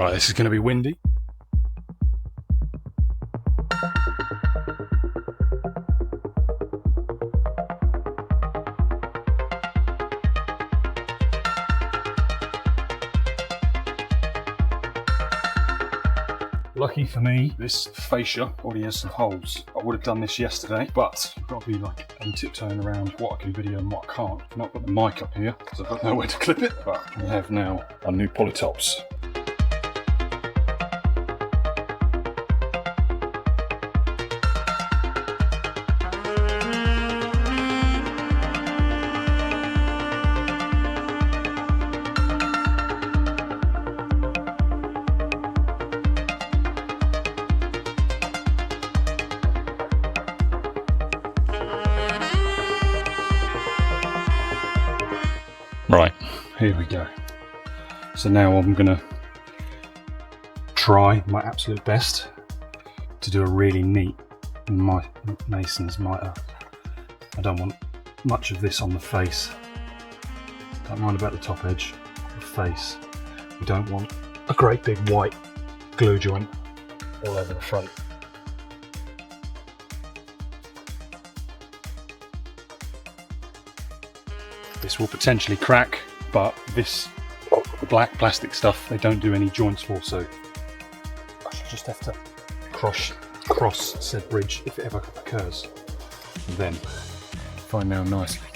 Right, this is going to be windy. Lucky for me, this fascia already has some holes. I would have done this yesterday, but I've got to be like, I'm tiptoeing around what I can video and what I can't. I've not got the mic up here because I've got nowhere to clip it, but we have now our new polytops. Right, here we go. So now I'm gonna try my absolute best to do a really neat mason's miter. I don't want much of this on the face. Don't mind about the top edge, the face. We don't want a great big white glue joint all over the front. This will potentially crack, but this black plastic stuff they don't do any joints for, so I should just have to cross said bridge if it ever occurs. And then find now nicely.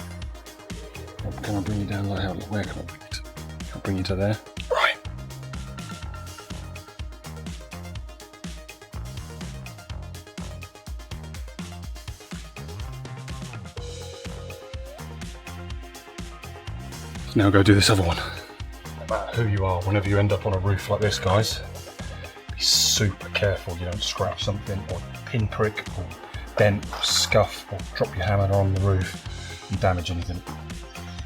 Can I bring you down like how? Where can I bring you to? Can I bring you to there? Right. Now go do this other one. No matter who you are, whenever you end up on a roof like this, guys, be super careful you don't scratch something or pinprick or dent or scuff or drop your hammer on the roof and damage anything.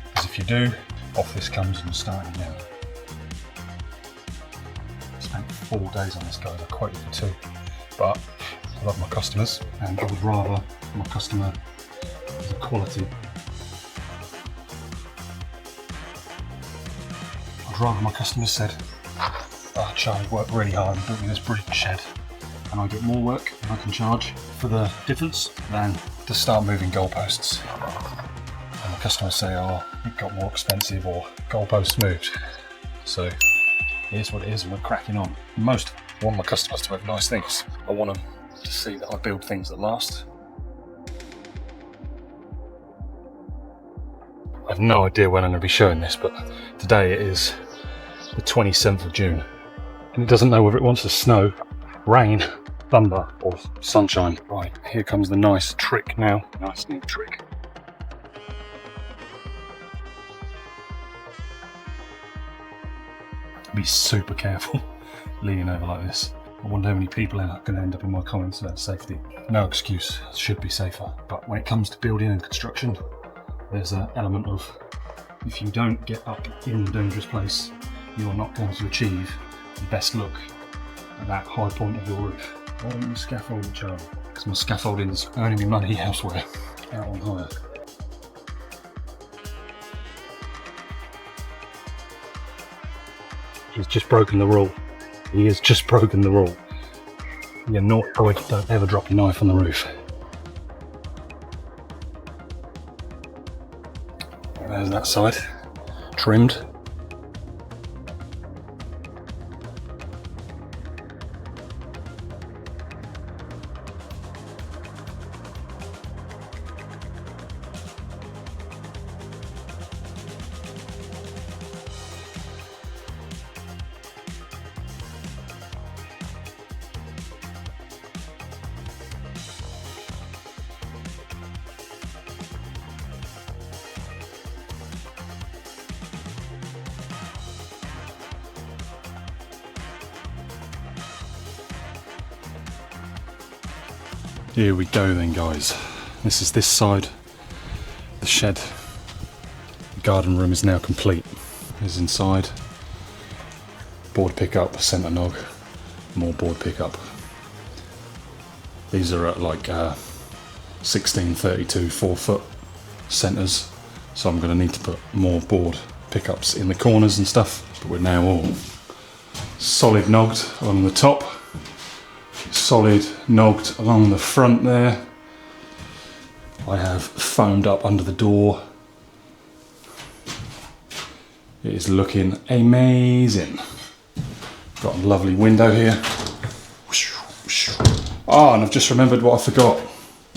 Because if you do, off this comes and starting again. I spent 4 days on this, guys. I quoted for 2, but I love my customers and I would rather my customer has a quality. I'd rather my customers said, "Oh, Charlie worked really hard and built me this brilliant shed, and I get more work and I can charge for the difference than to start moving goalposts." And my customers say, "Oh, it got more expensive," or "goalposts moved." So it is what it is, and we're cracking on. Most want my customers to have nice things. I want them to see that I build things that last. I have no idea when I'm going to be showing this, but today it is the 27th of June, and it doesn't know whether it wants to snow, rain, thunder or sunshine. Right, here comes the nice trick now. Nice neat trick. Be super careful leaning over like this. I wonder how many people are going to end up in my comments about safety. No excuse, it should be safer. But when it comes to building and construction, there's an element of, if you don't get up in the dangerous place, you're not going to achieve the best look at that high point of your roof. Why don't you scaffold, Charlie? Because my scaffolding's earning me money elsewhere, out on hire. He's just broken the rule. He has just broken the rule. You're not, don't ever drop your knife on the roof. There's that side, trimmed. Here we go then, guys. This is this side. The shed, the garden room is now complete. Is inside. Board pickup, centre nog, more board pickup. These are at like 1632 4-foot centres, so I'm going to need to put more board pickups in the corners and stuff. But we're now all solid nogged along the top, solid nogged along the front there. I have foamed up under the door. It is looking amazing. Got a lovely window here. Ah, and I've just remembered what I forgot.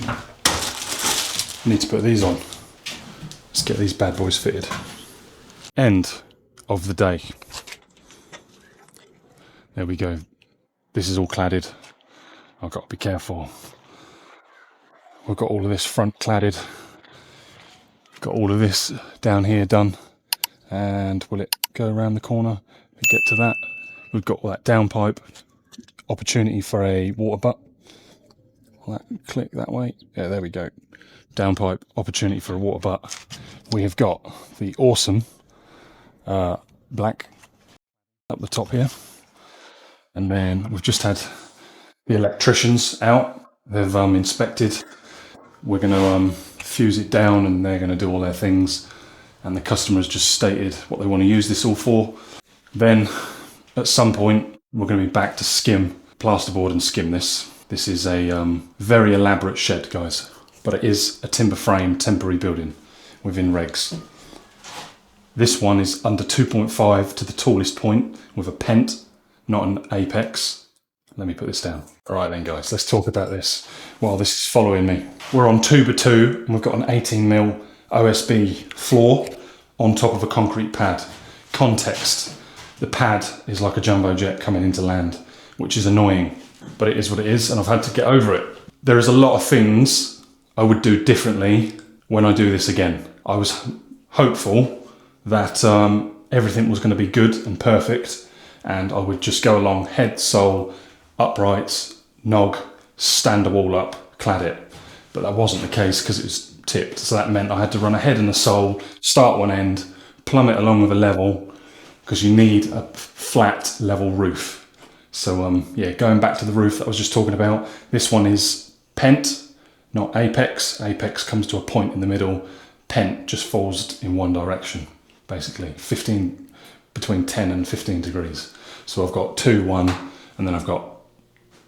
I need to put these on. Let's get these bad boys fitted. End of the day. There we go. This is all cladded. I've got to be careful. We've got all of this front cladded. Got all of this down here done. And will it go around the corner to get to that? We've got all that downpipe. Opportunity for a water butt. Will that click that way? Yeah, there we go. Downpipe, opportunity for a water butt. We have got the awesome black up the top here. And then we've just had the electricians out. They've inspected. We're going to fuse it down and they're going to do all their things. And the customer's just stated what they want to use this all for. Then at some point we're going to be back to skim, plasterboard and skim this. This is a very elaborate shed, guys, but it is a timber frame temporary building within regs. This one is under 2.5 to the tallest point with a pent, not an apex. Let me put this down. All right then, guys, let's talk about this while this is following me. We're on 2x2 and we've got an 18mm OSB floor on top of a concrete pad. Context, the pad is like a jumbo jet coming into land, which is annoying, but it is what it is and I've had to get over it. There is a lot of things I would do differently when I do this again. I was hopeful that everything was going to be good and perfect and I would just go along head, sole, uprights, nog, stand the wall up, clad it. But that wasn't the case because it was tipped, so that meant I had to run a head and a sole, start one end, plumb it along with a level, because you need a flat level roof. So yeah, going back to the roof that I was just talking about, this one is pent, not apex. Apex comes to a point in the middle. Pent just falls in one direction, basically, between 10 and 15 degrees. So I've got 2, 1, and then I've got,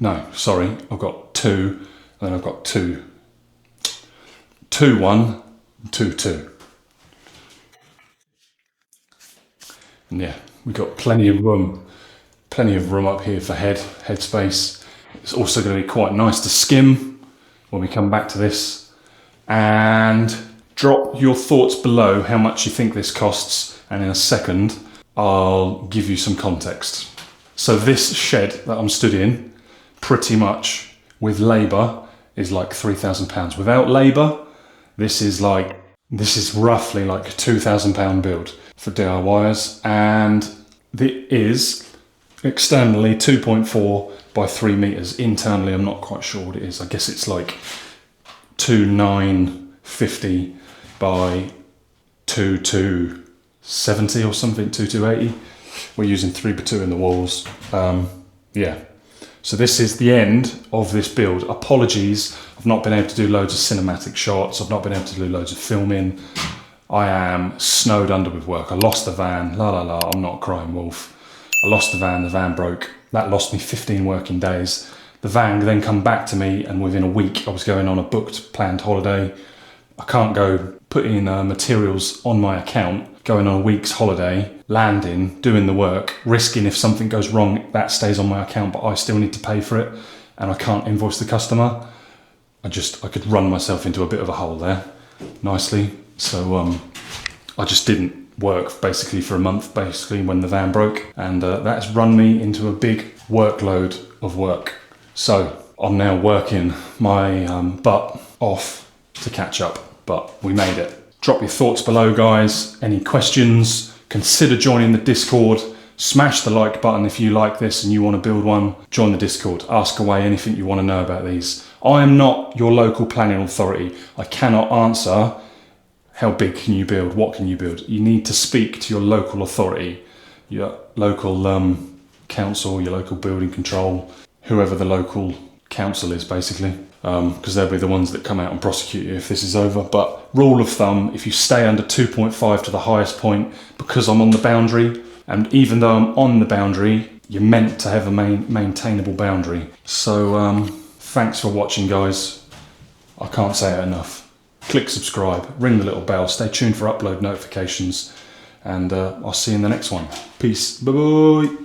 I've got 2, and then I've got 2, 2, 1, 2, 2. And yeah, we've got plenty of room up here for head space. It's also going to be quite nice to skim when we come back to this. And drop your thoughts below how much you think this costs, and in a second I'll give you some context. So this shed that I'm stood in, pretty much with labour, is like £3,000. Without labour, this is roughly like a £2,000 build for DIYers, and it is externally 2.4 by 3 meters. Internally, I'm not quite sure what it is. I guess it's like 2,950 by 2,270 or something, 2,280. We're using 3x2 in the walls. Yeah. So this is the end of this build. Apologies, I've not been able to do loads of cinematic shots. I've not been able to do loads of filming. I am snowed under with work. I lost the van, I'm not a crying wolf. I lost the van broke. That lost me 15 working days. The van then come back to me, and within a week I was going on a booked, planned holiday. I can't go putting materials on my account, going on a week's holiday, landing, doing the work, risking if something goes wrong, that stays on my account, but I still need to pay for it, and I can't invoice the customer. I could run myself into a bit of a hole there, nicely. So I just didn't work basically for a month, when the van broke, and that's run me into a big workload of work. So I'm now working my butt off to catch up, but we made it. Drop your thoughts below, guys. Any questions? Consider joining the Discord. Smash the like button if you like this and you want to build one. Join the Discord. Ask away anything you want to know about these. I am not your local planning authority. I cannot answer how big can you build, what can you build. You need to speak to your local authority, your local council, your local building control, whoever the local council is, basically, because they'll be the ones that come out and prosecute you if this is over. But rule of thumb, if you stay under 2.5 to the highest point, because I'm on the boundary, and even though I'm on the boundary, you're meant to have a maintainable boundary. So thanks for watching, guys. I can't say it enough. Click subscribe, ring the little bell, stay tuned for upload notifications, and I'll see you in the next one. Peace. Bye bye.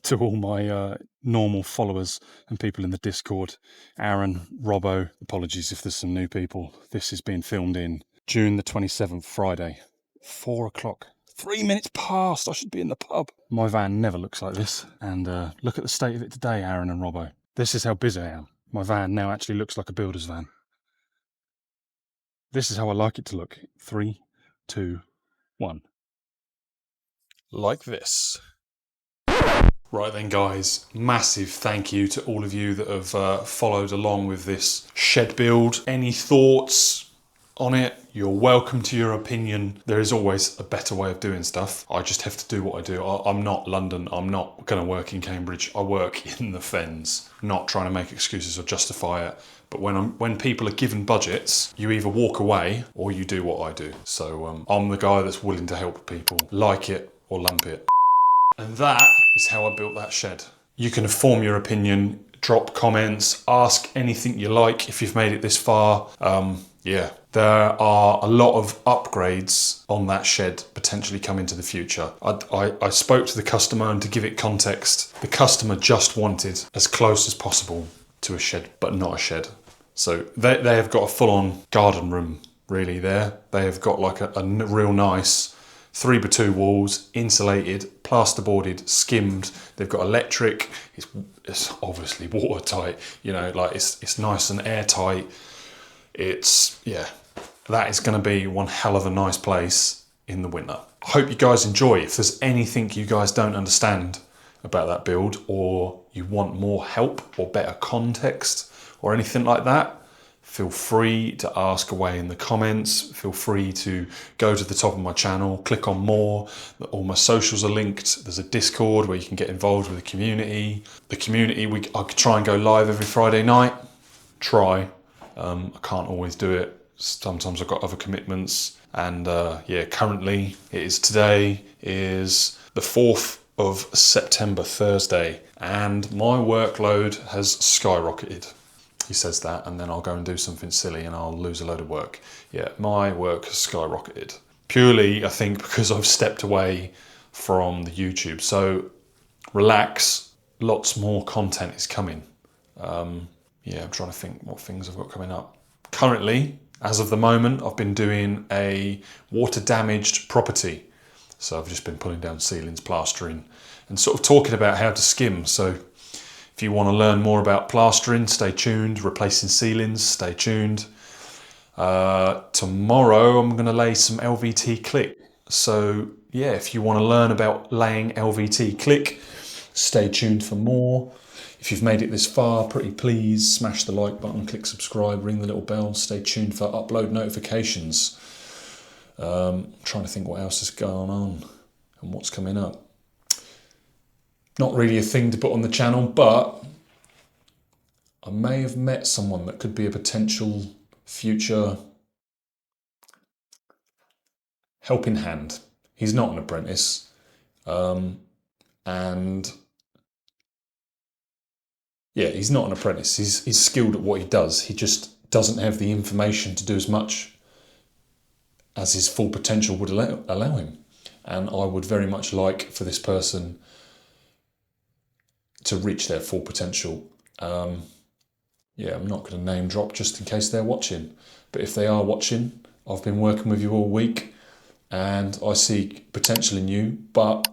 To all my normal followers and people in the Discord, Aaron, Robbo, apologies if there's some new people. This is being filmed in June the 27th, Friday, 4 o'clock. 3 minutes past, I should be in the pub. My van never looks like this. And look at the state of it today, Aaron and Robbo. This is how busy I am. My van now actually looks like a builder's van. This is how I like it to look. 3, 2, 1. Like this. Right then, guys, massive thank you to all of you that have followed along with this shed build. Any thoughts on it? You're welcome to your opinion. There is always a better way of doing stuff. I just have to do what I do. I'm not London. I'm not going to work in Cambridge. I work in the Fens. Not trying to make excuses or justify it. But when people are given budgets, you either walk away or you do what I do. So I'm the guy that's willing to help people. Like it or lump it. And that is how I built that shed. You can form your opinion, drop comments, ask anything you like if you've made it this far. Yeah, there are a lot of upgrades on that shed potentially coming to the future. I spoke to the customer, and to give it context, the customer just wanted as close as possible to a shed, but not a shed. So they have got a full-on garden room really there. They have got like a real nice 3x2 walls, insulated, plasterboarded, skimmed. They've got electric. It's obviously watertight. You know, like it's nice and airtight. Yeah, that is going to be one hell of a nice place in the winter. I hope you guys enjoy. If there's anything you guys don't understand about that build, or you want more help or better context or anything like that, feel free to ask away in the comments. Feel free to go to the top of my channel, click on more. All my socials are linked. There's a Discord where you can get involved with the community. The community, I could try and go live every Friday night. Try. I can't always do it. Sometimes I've got other commitments. And yeah, currently today is the 4th of September, Thursday. And my workload has skyrocketed. He says that, and then I'll go and do something silly and I'll lose a load of work. Yeah, my work has skyrocketed. Purely, I think, because I've stepped away from the YouTube. So relax, lots more content is coming. Yeah, I'm trying to think what things I've got coming up. Currently, as of the moment, I've been doing a water damaged property. So I've just been pulling down ceilings, plastering, and sort of talking about how to skim. So if you want to learn more about plastering, stay tuned. Replacing ceilings, stay tuned. Tomorrow I'm going to lay some LVT click. So yeah, if you want to learn about laying LVT click, stay tuned for more. If you've made it this far, pretty please smash the like button, click subscribe, ring the little bell, stay tuned for upload notifications. Trying to think what else is going on and what's coming up. Not really a thing to put on the channel, but I may have met someone that could be a potential future helping hand. He's not an apprentice, and yeah, he's not an apprentice. He's skilled at what he does. He just doesn't have the information to do as much as his full potential would allow him. And I would very much like for this person to reach their full potential. Yeah, I'm not going to name drop just in case they're watching. But if they are watching, I've been working with you all week and I see potential in you, but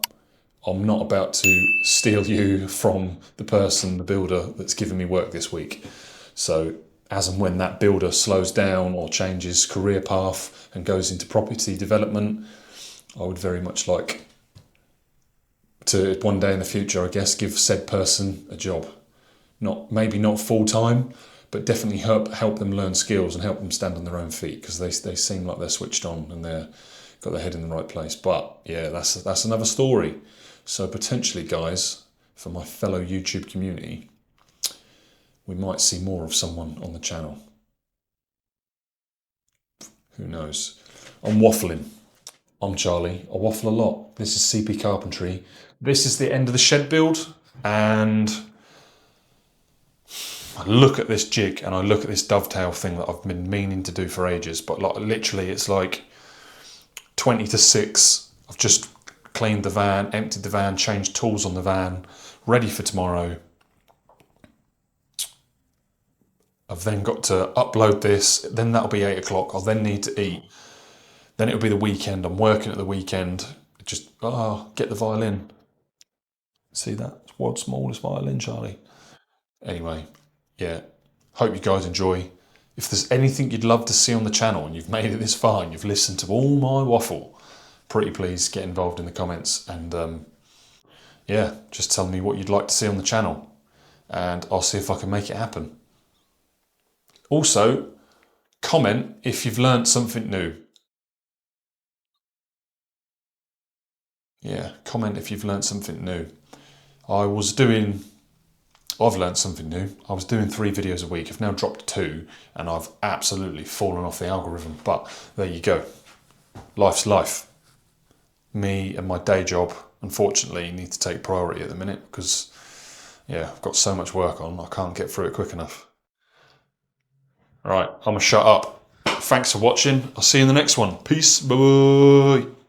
I'm not about to steal you from the person, the builder that's given me work this week. So as and when that builder slows down or changes career path and goes into property development, I would very much like to one day in the future, I guess, give said person a job. Maybe not full time, but definitely help them learn skills and help them stand on their own feet, because they seem like they're switched on and they're got their head in the right place. But yeah, that's another story. So potentially, guys, for my fellow YouTube community, we might see more of someone on the channel. Who knows? I'm waffling. I'm Charlie. I waffle a lot. This is CP Carpentry. This is the end of the shed build, and I look at this jig and I look at this dovetail thing that I've been meaning to do for ages, but like literally it's like 20 to 6. I've just cleaned the van, emptied the van, changed tools on the van, ready for tomorrow. I've then got to upload this, then that'll be 8 o'clock. I'll then need to eat. Then it'll be the weekend. I'm working at the weekend. Just, get the violin. See that? It's world's smallest violin, Charlie. Anyway, yeah. Hope you guys enjoy. If there's anything you'd love to see on the channel and you've made it this far and you've listened to all my waffle, pretty please get involved in the comments and yeah, just tell me what you'd like to see on the channel and I'll see if I can make it happen. Also, comment if you've learned something new. Yeah, comment if you've learned something new. I've learned something new. I was doing 3 videos a week. I've now dropped 2 and I've absolutely fallen off the algorithm. But there you go. Life's life. Me and my day job, unfortunately, need to take priority at the minute because, yeah, I've got so much work on. I can't get through it quick enough. All right, I'm going to shut up. Thanks for watching. I'll see you in the next one. Peace. Bye-bye.